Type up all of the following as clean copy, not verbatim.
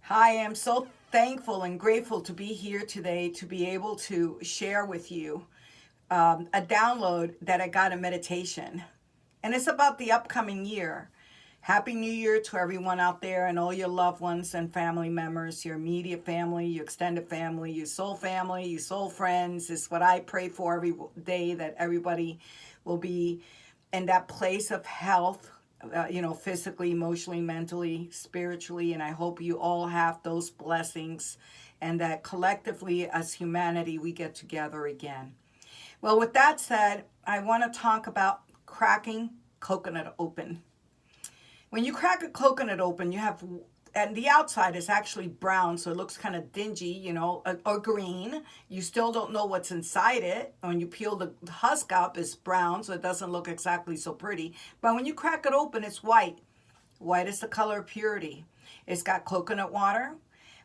Hi, I'm so thankful and grateful to be here today to be able to share with you a download that I got in meditation. And it's about the upcoming year. Happy New Year to everyone out there and all your loved ones and family members, your immediate family, your extended family, your soul friends. It's what I pray for every day, that everybody will be in that place of health, physically, emotionally, mentally, spiritually. And I hope you all have those blessings and that collectively as humanity we get together again. Well, with that said, I want to talk about cracking coconut open. When you crack a coconut open, you have, and the outside is actually brown, so it looks kind of dingy, or green. You still don't know what's inside it. When you peel the husk up, it's brown, so it doesn't look exactly so pretty. But when you crack it open, it's white. White is the color of purity. It's got coconut water,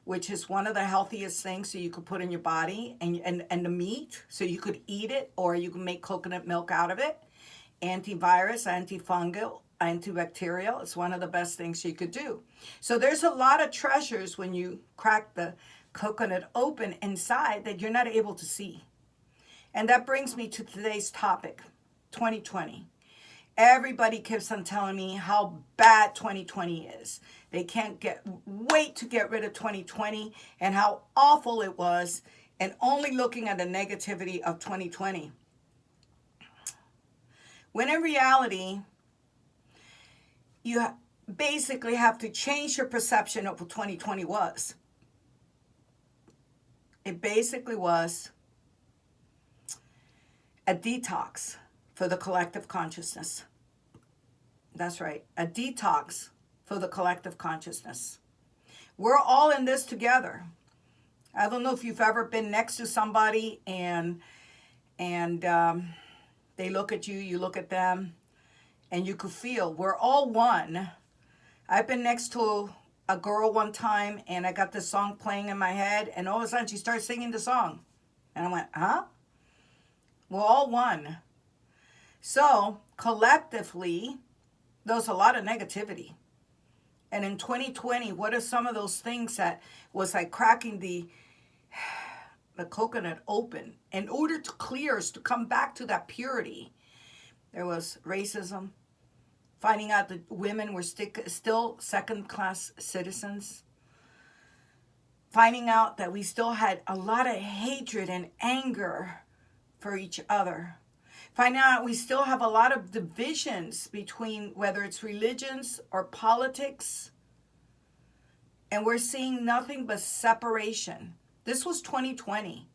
which is one of the healthiest things so you could put in your body, and the meat, so you could eat it, or you can make coconut milk out of it. Antivirus, antifungal, antibacterial. It's one of the best things you could do. So there's a lot of treasures when you crack the coconut open inside that you're not able to see. And that brings me to today's topic, 2020. Everybody keeps on telling me how bad 2020 is. They can't wait to get rid of 2020 and how awful it was, and only looking at the negativity of 2020. When in reality, you basically have to change your perception of what 2020 was. It basically was a detox for the collective consciousness. That's right, a detox for the collective consciousness. We're all in this together. I don't know if you've ever been next to somebody and they look at you, you look at them, and you could feel we're all one. I've been next to a girl one time, and I got this song playing in my head, and all of a sudden she started singing the song. And I went, huh? We're all one. So, collectively, there's a lot of negativity. And in 2020, what are some of those things that was like cracking the coconut open in order to clear us, to come back to that purity? There was racism, finding out that women were still second-class citizens, finding out that we still had a lot of hatred and anger for each other, finding out we still have a lot of divisions between whether it's religions or politics, and we're seeing nothing but separation. This was 2020,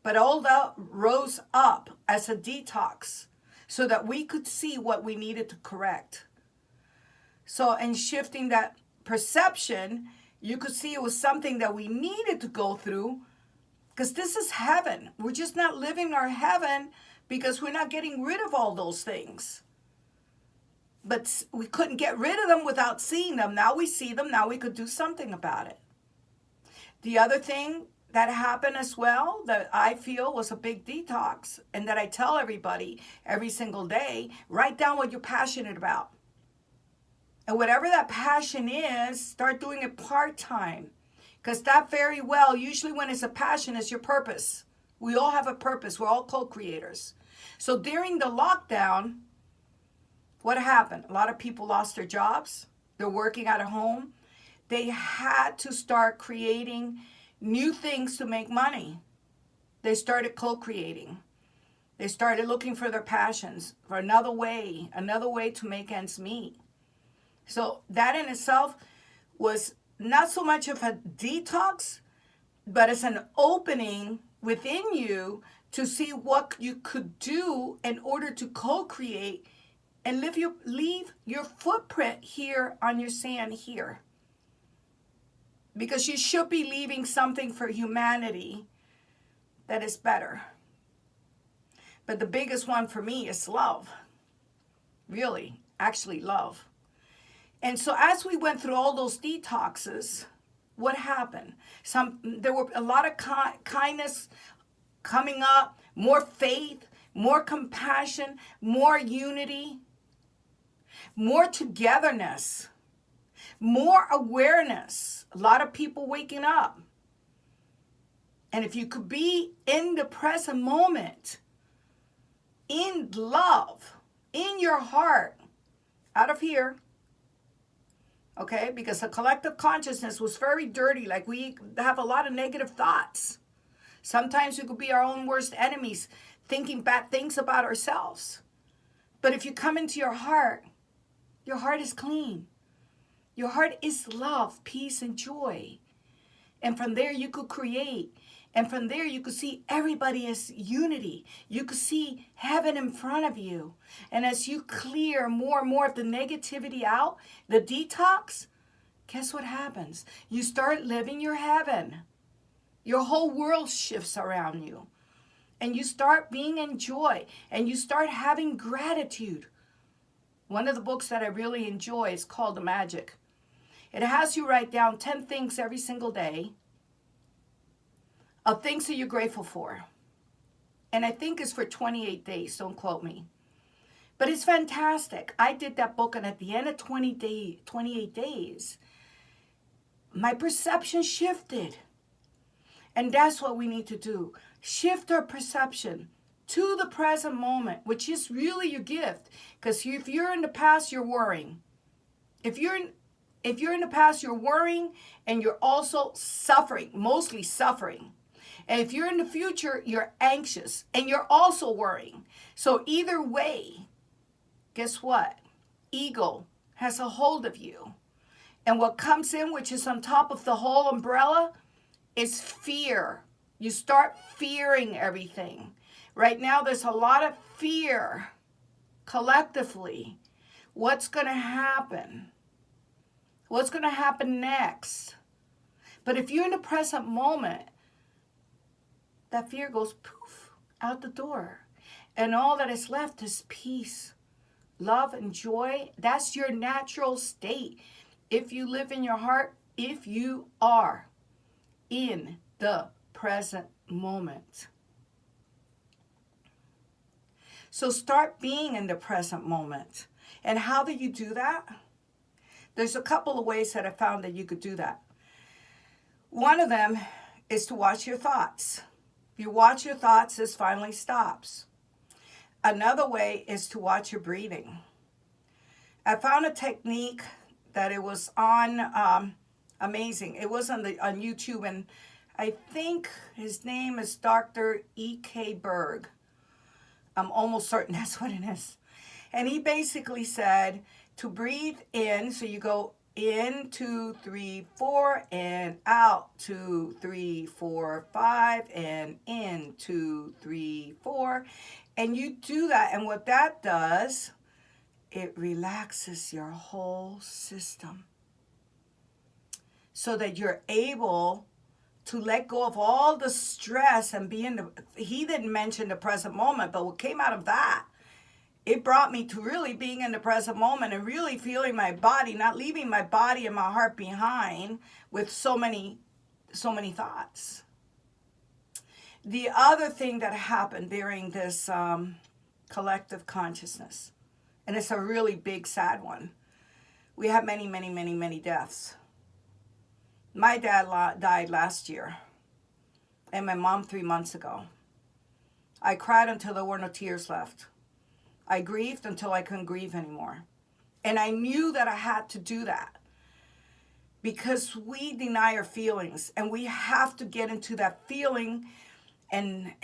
but all that rose up as a detox so that we could see what we needed to correct. So in shifting that perception, you could see it was something that we needed to go through, because this is heaven. We're just not living our heaven because we're not getting rid of all those things. But we couldn't get rid of them without seeing them. Now we see them. Now we could do something about it. The other thing that happened as well that I feel was a big detox, and that I tell everybody every single day, write down what you're passionate about. And whatever that passion is, start doing it part-time. Because that very well, usually when it's a passion, it's your purpose. We all have a purpose. We're all co-creators. So during the lockdown, what happened? A lot of people lost their jobs. They're working out of home. They had to start creating new things to make money. They started co-creating. They started looking for their passions, for another way to make ends meet. So that in itself was not so much of a detox, but it's an opening within you to see what you could do in order to co-create and leave your footprint here on your sand here. Because you should be leaving something for humanity that is better. But the biggest one for me is love. Really, actually love. And so as we went through all those detoxes, what happened? There were a lot of kindness coming up, more faith, more compassion, more unity, more togetherness, more awareness A lot of people waking up. And if you could be in the present moment, in love, in your heart, out of here, okay? Because the collective consciousness was very dirty. Like, we have a lot of negative thoughts. Sometimes we could be our own worst enemies, thinking bad things about ourselves. But if you come into your heart is clean. Your heart is love, peace, and joy. And from there you could create. And from there you could see everybody as unity. You could see heaven in front of you. And as you clear more and more of the negativity out, the detox, guess what happens? You start living your heaven. Your whole world shifts around you. And you start being in joy. And you start having gratitude. One of the books that I really enjoy is called The Magic. It has you write down 10 things every single day of things that you're grateful for. And I think it's for 28 days. Don't quote me. But it's fantastic. I did that book, and at the end of 28 days, my perception shifted. And that's what we need to do. Shift our perception to the present moment, which is really your gift. Because if you're in the past, you're worrying. If you're in the past, you're worrying, and you're also suffering, mostly suffering. And if you're in the future, you're anxious, and you're also worrying. So either way, guess what? Ego has a hold of you. And what comes in, which is on top of the whole umbrella, is fear. You start fearing everything. Right now, there's a lot of fear collectively. What's going to happen? What's going to happen next? But if you're in the present moment, that fear goes poof out the door. And all that is left is peace, love, and joy. That's your natural state. If you live in your heart, if you are in the present moment. So start being in the present moment. And how do you do that? There's a couple of ways that I found that you could do that. One of them is to watch your thoughts. If you watch your thoughts, this finally stops. Another way is to watch your breathing. I found a technique that it was on amazing. It was on YouTube, and I think his name is Dr. E.K. Berg. I'm almost certain that's what it is. And he basically said to breathe in, so you go in 2, 3, 4, and out 2, 3, 4, 5, and in 2, 3, 4. And you do that, and what that does, it relaxes your whole system so that you're able to let go of all the stress and be in the, he didn't mention the present moment, but what came out of that, it brought me to really being in the present moment and really feeling my body, not leaving my body and my heart behind with so many thoughts. The other thing that happened during this collective consciousness, and it's a really big, sad one, we had many deaths. My dad died last year, and my mom 3 months ago. I cried until there were no tears left. I grieved until I couldn't grieve anymore. And I knew that I had to do that because we deny our feelings, and we have to get into that feeling. And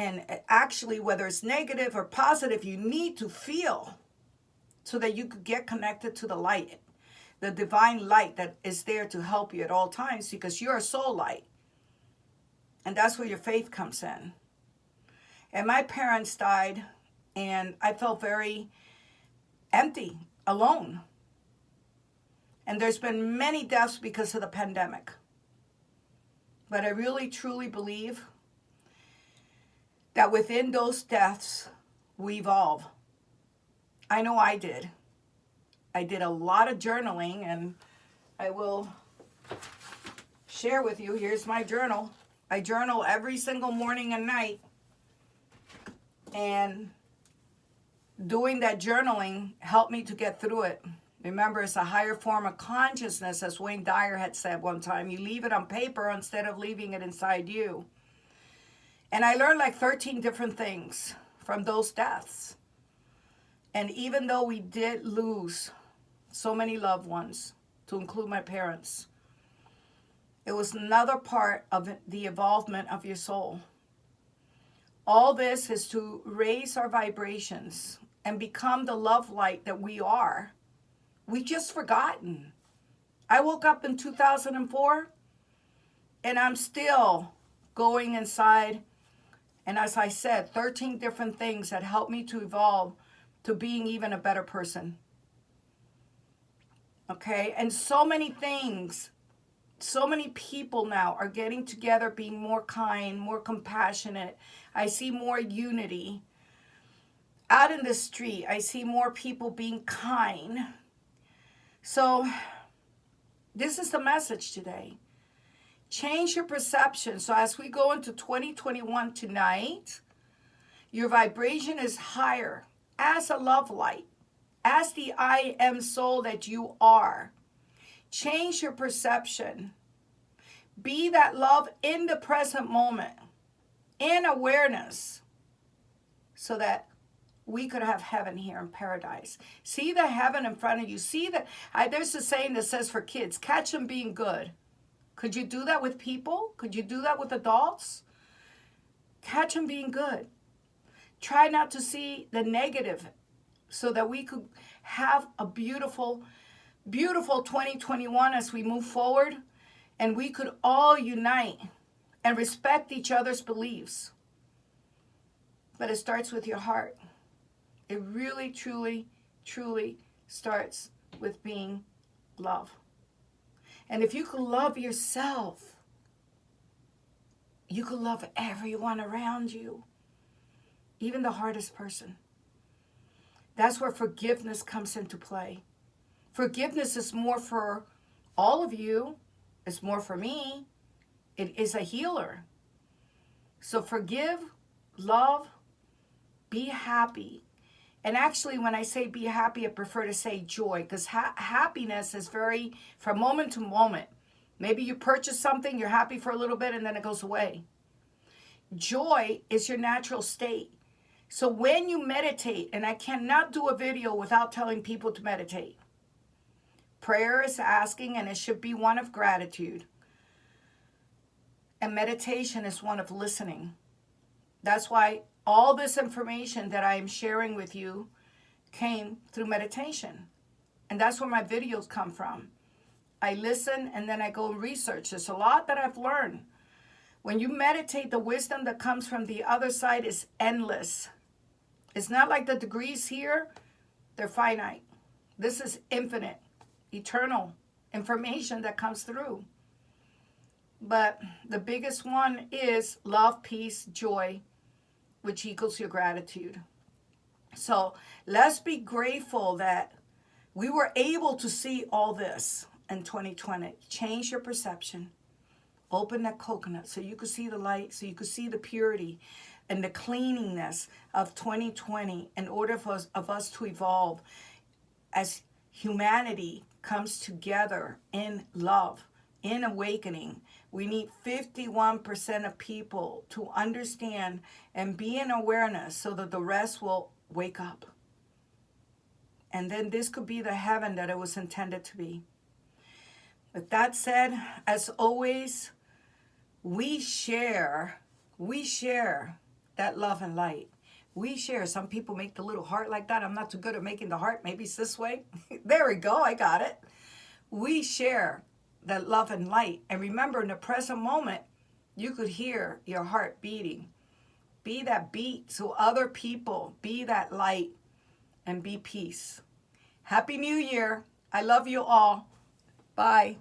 actually, whether it's negative or positive, you need to feel so that you could get connected to the light, the divine light that is there to help you at all times, because you're a soul light. And that's where your faith comes in. And my parents died, and I felt very empty, alone. And there's been many deaths because of the pandemic. But I really, truly believe that within those deaths, we evolve. I know I did. I did a lot of journaling, and I will share with you. Here's my journal. I journal every single morning and night. And doing that journaling helped me to get through it. Remember, it's a higher form of consciousness, as Wayne Dyer had said one time. You leave it on paper instead of leaving it inside you. And I learned like 13 different things from those deaths. And even though we did lose so many loved ones, to include my parents, it was another part of the evolvement of your soul. All this is to raise our vibrations and become the love light that we are. We just forgotten. I woke up in 2004 and I'm still going inside. And as I said, 13 different things that helped me to evolve to being even a better person. Okay, and so many things, so many people now are getting together, being more kind, more compassionate. I see more unity. Out in the street, I see more people being kind. So this is the message today. Change your perception. So as we go into 2021 tonight, your vibration is higher as a love light, as the I am soul that you are. Change your perception. Be that love in the present moment, in awareness, so that we could have heaven here in paradise. See the heaven in front of you. See that. There's a saying that says for kids, catch them being good. Could you do that with people? Could you do that with adults? Catch them being good. Try not to see the negative so that we could have a beautiful, beautiful 2021 as we move forward, and we could all unite and respect each other's beliefs. But it starts with your heart. It really, truly, truly starts with being love. And if you could love yourself, you could love everyone around you, even the hardest person. That's where forgiveness comes into play. Forgiveness is more for all of you. It's more for me. It is a healer. So forgive, love, be happy. And actually, when I say be happy, I prefer to say joy, because happiness is very from moment to moment. Maybe you purchase something, you're happy for a little bit, and then it goes away. Joy is your natural state. So when you meditate, and I cannot do a video without telling people to meditate. Prayer is asking, and it should be one of gratitude. And meditation is one of listening. That's why all this information that I am sharing with you came through meditation. And that's where my videos come from. I listen and then I go research. There's a lot that I've learned. When you meditate, the wisdom that comes from the other side is endless. It's not like the degrees here, they're finite. This is infinite, eternal information that comes through. But the biggest one is love, peace, joy, which equals your gratitude. So let's be grateful that we were able to see all this in 2020. Change your perception. Open that coconut so you could see the light, so you could see the purity and the cleanliness of 2020 in order for us to evolve as humanity comes together in love, in awakening. We need 51% of people to understand and be in awareness so that the rest will wake up. And then this could be the heaven that it was intended to be. With that said, as always, we share that love and light. We share. Some people make the little heart like that. I'm not too good at making the heart. Maybe it's this way. There we go. I got it. We share that love and light. And remember, in the present moment, you could hear your heart beating. Be that beat so other people, be that light, and be peace. Happy New Year. I love you all. Bye.